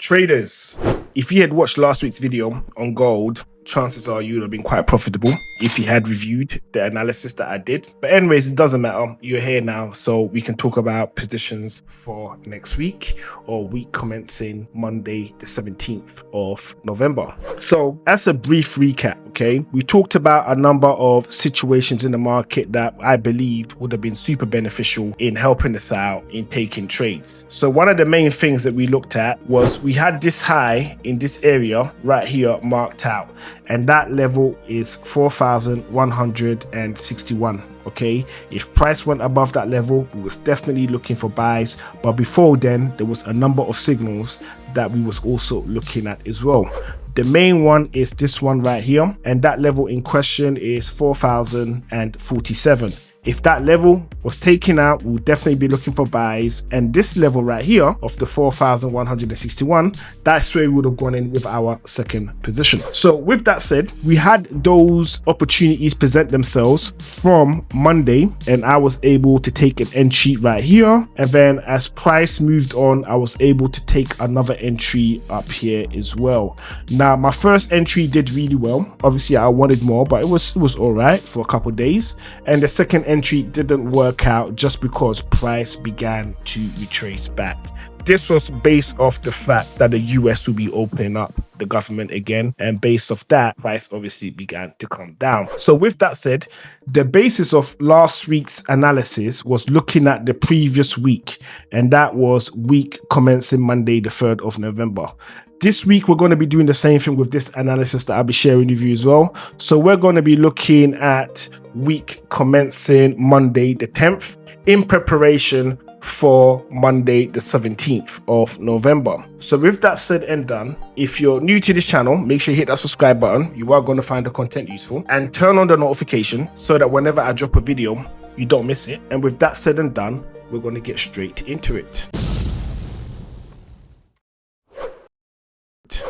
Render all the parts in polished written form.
Traders, if you had watched last week's video on gold, chances are you would have been quite profitable if you had reviewed the analysis that I did. But anyways, it doesn't matter. You're here now, so we can talk about positions for next week or week commencing Monday, the 17th of November. So as a brief recap, okay, we talked about a number of situations in the market that I believed would have been super beneficial in helping us out in taking trades. So one of the main things that we looked at was we had this high in this area right here marked out, and that level is 4,161. Okay, if price went above that level, we was definitely looking for buys, but before then there was a number of signals that we was also looking at as well. The main one is this one right here, and that level in question is 4,047. If that level was taken out, we'll definitely be looking for buys. And this level right here of the 4,161, that's where we would have gone in with our second position. So with that said, we had those opportunities present themselves from Monday, and I was able to take an entry right here. And then as price moved on, I was able to take another entry up here as well. Now, my first entry did really well. Obviously, I wanted more, but it was all right for a couple of days. And the second entry didn't work out just because price began to retrace back. This was based off the fact that the US will be opening up the government again, and based off that, price obviously began to come down. So with that said, the basis of last week's analysis was looking at the previous week, and that was week commencing Monday the 3rd of November. This week, we're going to be doing the same thing with this analysis that I'll be sharing with you as well. So we're going to be looking at week commencing Monday the 10th in preparation for Monday the 17th of November. So with that said and done, if you're new to this channel, make sure you hit that subscribe button. You are going to find the content useful, and turn on the notification so that whenever I drop a video, you don't miss it. And with that said and done, we're going to get straight into it.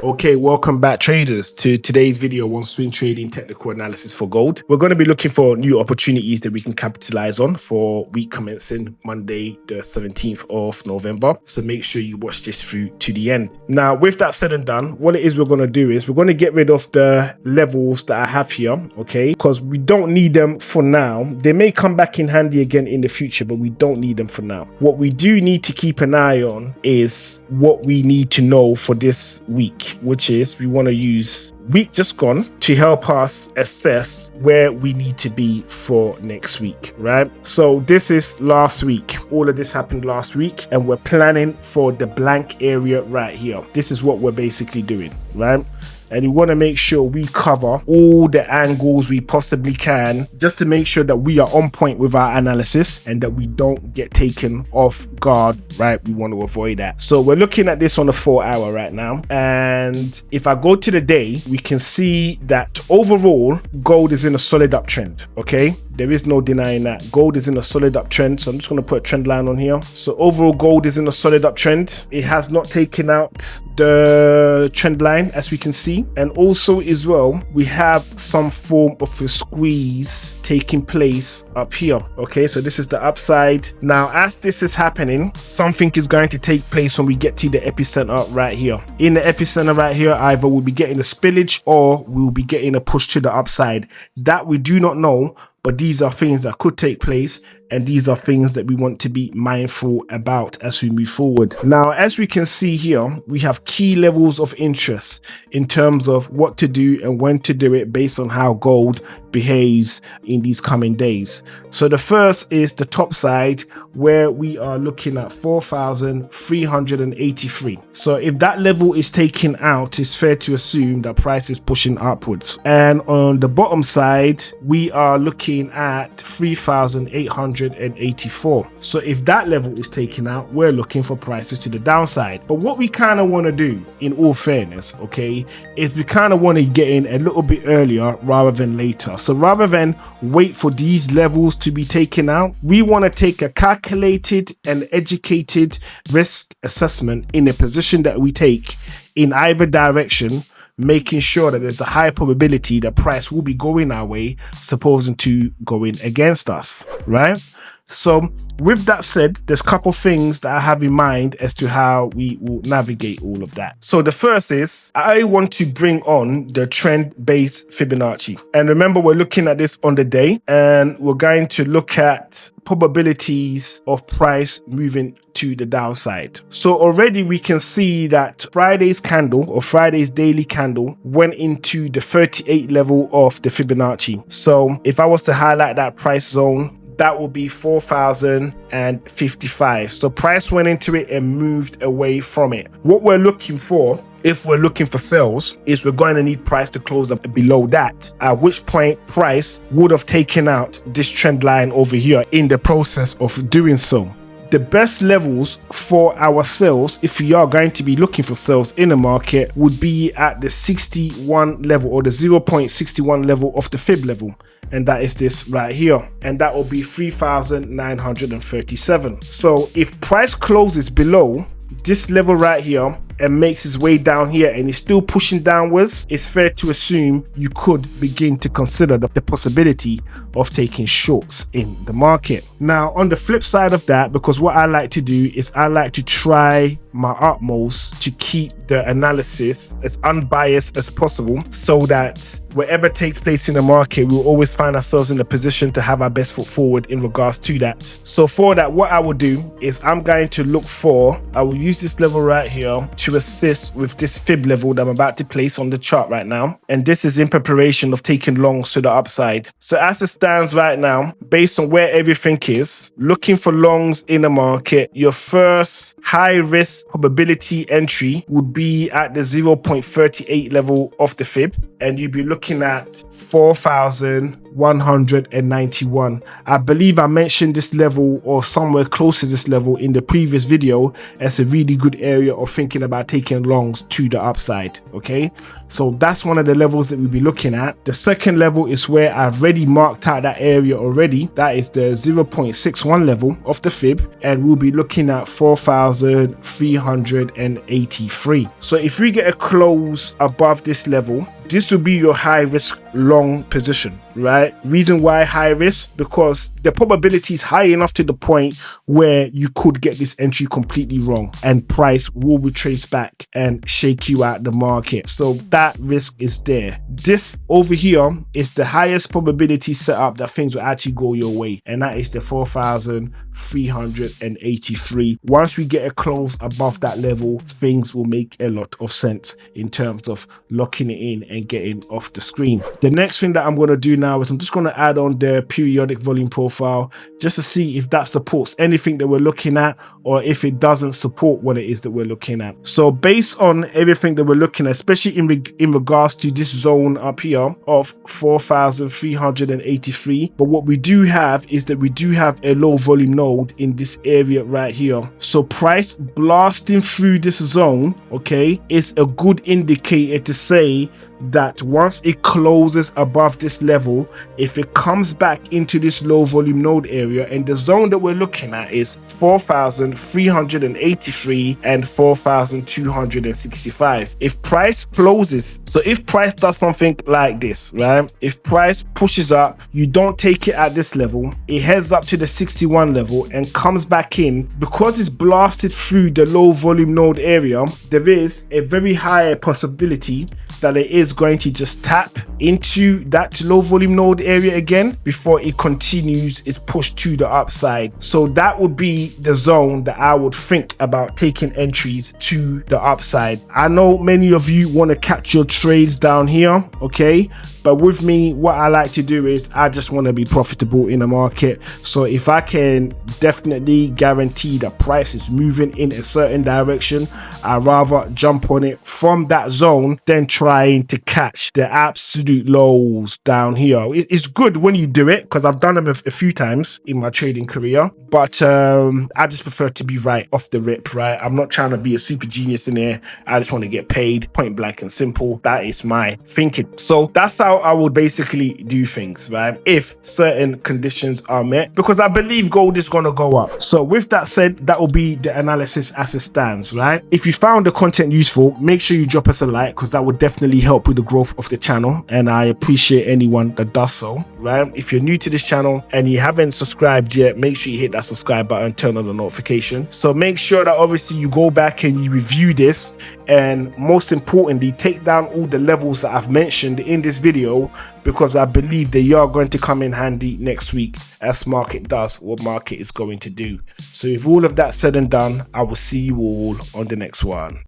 Okay, welcome back traders to today's video on swing trading technical analysis for gold. We're going to be looking for new opportunities that we can capitalize on for week commencing Monday the 17th of November. So make sure you watch this through to the end. Now, with that said and done, what it is we're going to do is we're going to get rid of the levels that I have here, okay, because we don't need them for now. They may come back in handy again in the future, but we don't need them for now. What we do need to keep an eye on is what we need to know for this week, which is we want to use week just gone to help us assess where we need to be for next week, right? So this is last week. All of this happened last week, and we're planning for the blank area right here. This is what we're basically doing, right? And we want to make sure we cover all the angles we possibly can, just to make sure that we are on point with our analysis and that we don't get taken off guard, right? We want to avoid that. So we're looking at this on the 4-hour right now. And if I go to the day, we can see that overall gold is in a solid uptrend, okay? There is no denying that. Gold is in a solid uptrend. So I'm just going to put a trend line on here. So overall gold is in a solid uptrend. It has not taken out the trend line, as we can see. And also as well, we have some form of a squeeze taking place up here. Okay, so this is the upside. Now, as this is happening, something is going to take place when we get to the epicenter right here. In the epicenter right here, either we'll be getting a spillage or we'll be getting a push to the upside. That we do not know, but these are things that could take place, and these are things that we want to be mindful about as we move forward. Now, as we can see here, we have key levels of interest in terms of what to do and when to do it based on how gold behaves in these coming days. So the first is the top side, where we are looking at 4,383. So if that level is taken out, it's fair to assume that price is pushing upwards. And on the bottom side, we are looking at 3,884. So if that level is taken out, we're looking for prices to the downside. But what we kind of want to do, in all fairness, okay, is we kind of want to get in a little bit earlier rather than later. So rather than wait for these levels to be taken out, we want to take a calculated and educated risk assessment in the position that we take in either direction, making sure that there's a high probability that price will be going our way, supposing to going against us, right? So with that said, there's a couple things that I have in mind as to how we will navigate all of that. So the first is I want to bring on the trend-based Fibonacci. And remember, we're looking at this on the day, and we're going to look at probabilities of price moving to the downside. So already we can see that Friday's candle or Friday's daily candle went into the 38 level of the Fibonacci. So if I was to highlight that price zone, that will be 4,055. So price went into it and moved away from it. What we're looking for, if we're looking for sales, is we're going to need price to close up below that, at which point price would have taken out this trend line over here in the process of doing so. The best levels for our sales, if we are going to be looking for sales in the market, would be at the 61 level or the 0.61 level of the fib level. And that is this right here. And that will be 3,937. So if price closes below this level right here and makes its way down here and is still pushing downwards, it's fair to assume you could begin to consider the possibility of taking shorts in the market. Now, on the flip side of that, because what I like to do is I like to try my utmost to keep the analysis as unbiased as possible, so that whatever takes place in the market, we'll always find ourselves in a position to have our best foot forward in regards to that. So for that, what I will do is I will use this level right here to assist with this fib level that I'm about to place on the chart right now. And this is in preparation of taking longs to the upside. So as it stands right now, based on where everything is, looking for longs in the market, your first high risk probability entry would be at the 0.38 level of the fib, and you'd be looking at 4,191. I believe I mentioned this level or somewhere close to this level in the previous video as a really good area of thinking about taking longs to the upside. Okay, so that's one of the levels that we'll be looking at. The second level is where I've already marked out that area already. That is the 0.61 level of the fib, and we'll be looking at 4,383. So if we get a close above this level, this will be your high risk long position, right? Reason why high risk, because the probability is high enough to the point where you could get this entry completely wrong and price will retrace back and shake you out the market. So that risk is there. This over here is the highest probability setup that things will actually go your way, and that is the 4,383. Once we get a close above that level, things will make a lot of sense in terms of locking it in and getting off the screen. The next thing that I'm going to do now is I'm just going to add on the periodic volume profile just to see if that supports anything that we're looking at, or if it doesn't support what it is that we're looking at. So based on everything that we're looking at, especially in regards to this zone up here of 4,383, but what we do have is that we do have a low volume node in this area right here. So price blasting through this zone, okay, is a good indicator to say that once it closes above this level, if it comes back into this low volume node area, and the zone that we're looking at is 4,383 and 4,265. If price closes, so if price does something like this, right? If price pushes up, you don't take it at this level, it heads up to the 61 level and comes back in, because it's blasted through the low volume node area, there is a very high possibility that it is going to just tap into that low volume node area again before it continues its push to the upside. So that would be the zone that I would think about taking entries to the upside. I know many of you want to catch your trades down here, okay? But with me, what I like to do is I just want to be profitable in the market. So if I can definitely guarantee that price is moving in a certain direction, I'd rather jump on it from that zone than trying to catch the absolute lows down here. It's good when you do it, because I've done them a few times in my trading career, but I just prefer to be right off the rip, right? I'm not trying to be a super genius in there. I just want to get paid, point blank and simple. That is my thinking. So that's how I would basically do things, right? If certain conditions are met, because I believe gold is going to go up. So with that said, that will be the analysis as it stands, right? If you found the content useful, make sure you drop us a like, because that would definitely definitely help with the growth of the channel, and I appreciate anyone that does so, right? If you're new to this channel and you haven't subscribed yet, make sure you hit that subscribe button, turn on the notification. So make sure that obviously you go back and you review this, and most importantly, take down all the levels that I've mentioned in this video, because I believe they are going to come in handy next week as market does what market is going to do. So with all of that said and done, I will see you all on the next one.